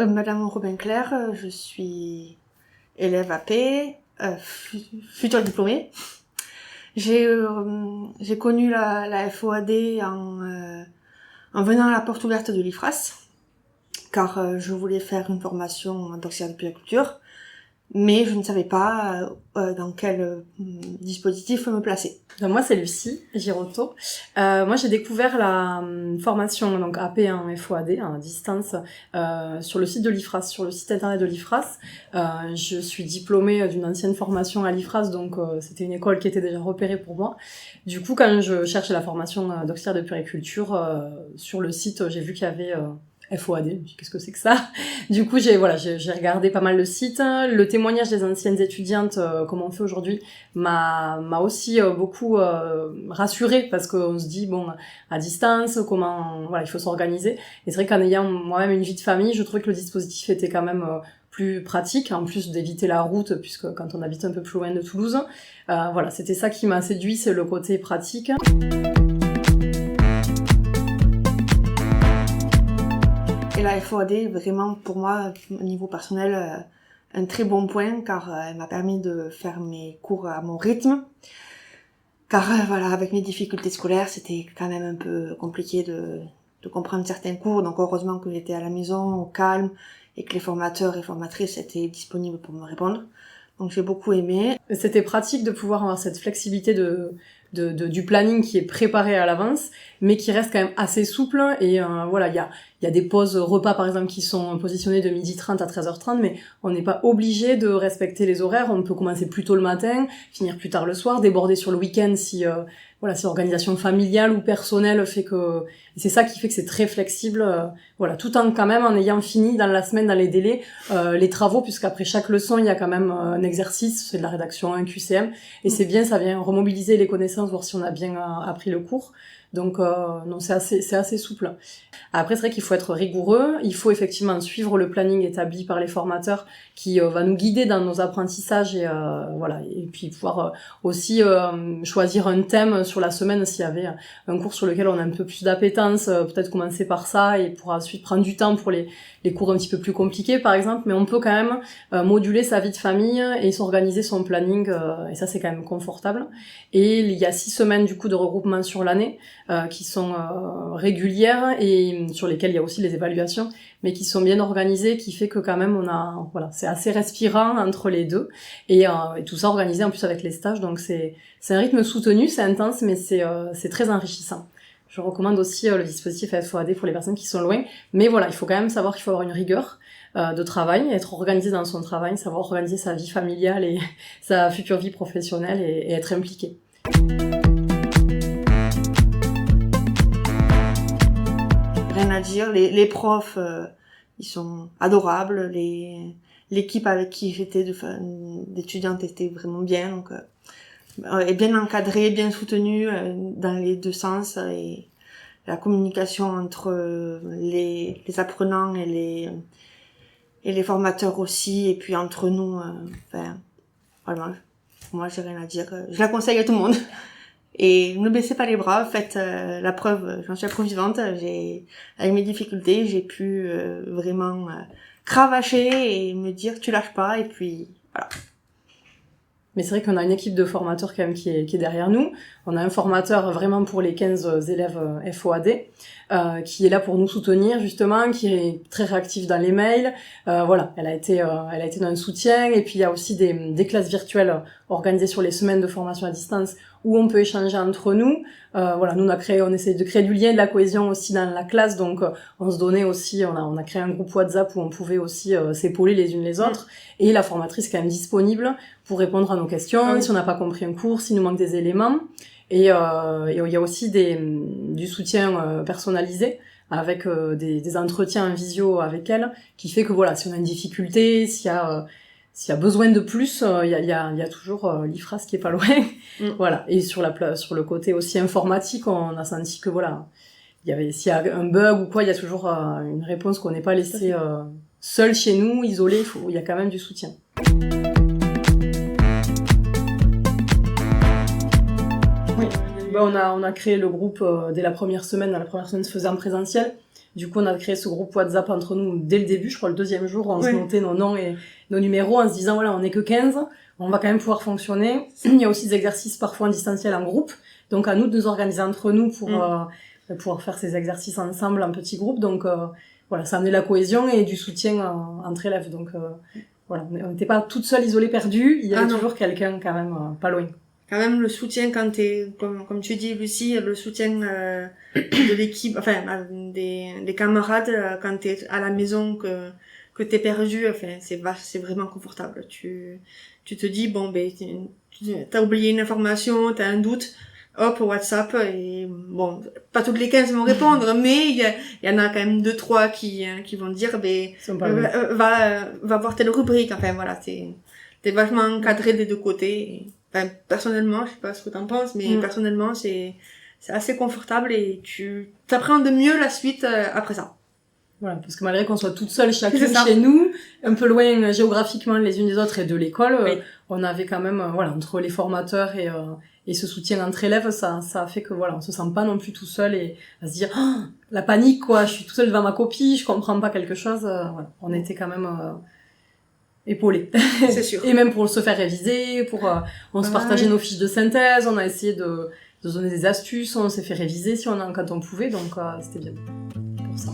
Madame Robin-Clair, je suis élève AP, future diplômée. J'ai connu la FOAD en venant à la porte ouverte de l'IFRAS, car je voulais faire une formation en d'auxiliaire de puériculture, mais je ne savais pas dans quel dispositif me placer. Donc moi c'est Lucie Girotto. Moi j'ai découvert la formation donc AP en FOAD en distance sur le site de l'IFRAS, sur le site internet de l'IFRAS. Je suis diplômée d'une ancienne formation à l'IFRAS, donc c'était une école qui était déjà repérée pour moi. Du coup quand je cherchais la formation d'auxiliaire de puériculture sur le site, j'ai vu qu'il y avait FOAD, qu'est-ce que c'est que ça? Du coup, j'ai regardé pas mal le site. Le témoignage des anciennes étudiantes, comme on fait aujourd'hui, m'a aussi beaucoup rassurée, parce qu'on se dit bon, à distance, il faut s'organiser. Et c'est vrai qu'en ayant moi-même une vie de famille, je trouvais que le dispositif était quand même plus pratique, en plus d'éviter la route, puisque quand on habite un peu plus loin de Toulouse, c'était ça qui m'a séduit, c'est le côté pratique. Et la FOAD est vraiment, pour moi, au niveau personnel, un très bon point, car elle m'a permis de faire mes cours à mon rythme. Car avec mes difficultés scolaires, c'était quand même un peu compliqué de comprendre certains cours. Donc heureusement que j'étais à la maison, au calme, et que les formateurs et formatrices étaient disponibles pour me répondre. Donc j'ai beaucoup aimé. C'était pratique de pouvoir avoir cette flexibilité du planning qui est préparé à l'avance, mais qui reste quand même assez souple. Et il y a des pauses repas par exemple qui sont positionnées de 12h30 à 13h30, mais on n'est pas obligé de respecter les horaires. On peut commencer plus tôt le matin, finir plus tard le soir, déborder sur le week-end si l'organisation familiale ou personnelle fait que... Et c'est ça qui fait que c'est très flexible, tout en ayant fini dans la semaine, dans les délais, les travaux, puisqu'après chaque leçon, il y a quand même un exercice, c'est de la rédaction, un QCM, et c'est bien, ça vient remobiliser les connaissances, voir si on a bien appris le cours. Donc non, c'est assez souple. Après, c'est vrai qu'il faut être rigoureux, il faut effectivement suivre le planning établi par les formateurs qui va nous guider dans nos apprentissages et puis pouvoir aussi choisir un thème sur la semaine s'il y avait un cours sur lequel on a un peu plus d'appétence, peut-être commencer par ça et pour ensuite prendre du temps pour les cours un petit peu plus compliqués par exemple, mais on peut quand même moduler sa vie de famille et s'organiser son planning et ça c'est quand même confortable. Et il y a 6 semaines du coup de regroupement sur l'année qui sont régulières et sur lesquelles il y a aussi les évaluations, mais qui sont bien organisées, qui fait que quand même c'est assez respirant entre les deux et tout ça organisé en plus avec les stages, donc c'est un rythme soutenu, c'est intense, mais c'est très enrichissant. Je recommande aussi le dispositif FOAD pour les personnes qui sont loin, mais il faut quand même savoir qu'il faut avoir une rigueur de travail, être organisé dans son travail, savoir organiser sa vie familiale et sa future vie professionnelle et être impliqué. Rien à dire, les profs, ils sont adorables, l'équipe avec qui j'étais d'étudiantes était vraiment bien, donc est bien encadrée, bien soutenue dans les deux sens, et la communication entre les apprenants et les formateurs aussi, et puis entre nous, vraiment, moi j'ai rien à dire, je la conseille à tout le monde. Et ne baissez pas les bras, faites la preuve, j'en suis la preuve vivante, avec mes difficultés, j'ai pu vraiment cravacher et me dire tu lâches pas, et puis voilà. Mais c'est vrai qu'on a une équipe de formateurs quand même qui est derrière nous. On a un formateur vraiment pour les 15 élèves FOAD qui est là pour nous soutenir justement, qui est très réactif dans les mails. Elle a été d'un soutien. Et puis il y a aussi des classes virtuelles organisées sur les semaines de formation à distance où on peut échanger entre nous. Nous on essaie de créer du lien, de la cohésion aussi dans la classe. Donc on se donnait aussi, on a créé un groupe WhatsApp où on pouvait aussi s'épauler les unes les autres. Et la formatrice est quand même disponible pour répondre à nos questions, si on n'a pas compris un cours, s'il nous manque des éléments. Et il y a aussi du soutien personnalisé avec des entretiens en visio avec elle, qui fait que si on a une difficulté, s'il y a besoin de plus, il y a toujours l'IFRAS qui est pas loin. Et sur le côté aussi informatique, on a senti que s'il y a un bug ou quoi, il y a toujours une réponse qu'on n'est pas laissé seul chez nous, isolé, il y a quand même du soutien. Oui. On a créé le groupe dès la première semaine. Dans la première semaine, se faisait en présentiel. Du coup, on a créé ce groupe WhatsApp entre nous dès le début, je crois le 2e jour, on se Ouais. notait nos noms et nos numéros en se disant, voilà, on n'est que 15, on va quand même pouvoir fonctionner. Il y a aussi des exercices parfois en distanciel en groupe, donc à nous de nous organiser entre nous pour pouvoir faire ces exercices ensemble en petits groupes. Donc voilà, ça a amené la cohésion et du soutien entre élèves. Donc voilà, on n'était pas toutes seules isolées perdues, il y avait toujours quelqu'un quand même pas loin. Quand même le soutien quand t'es, comme tu dis Lucie, le soutien de l'équipe, enfin des camarades quand t'es à la maison que t'es perdu, enfin c'est vraiment confortable. Tu te dis bon ben t'as oublié une information, t'as un doute, hop WhatsApp et bon pas toutes les 15 vont répondre, mais il y en a quand même 2-3 qui vont dire ben va voir telle rubrique, enfin voilà t'es vachement encadré des deux côtés. Et, enfin, personnellement, je sais pas ce que t'en penses, mais personnellement, c'est assez confortable et tu t'appréhendes mieux la suite après ça. Voilà, parce que malgré qu'on soit toutes seules chacune chez nous, un peu loin géographiquement les unes des autres et de l'école, on avait quand même, voilà, entre les formateurs et ce soutien entre élèves, ça a fait que voilà, on se sent pas non plus tout seul et à se dire la panique quoi, je suis tout seul devant ma copie, je comprends pas quelque chose, voilà, on était quand même épaulés. C'est sûr. Et même pour se faire réviser, on se partageait nos fiches de synthèse, on a essayé de donner des astuces, on s'est fait réviser quand on pouvait, donc c'était bien pour ça.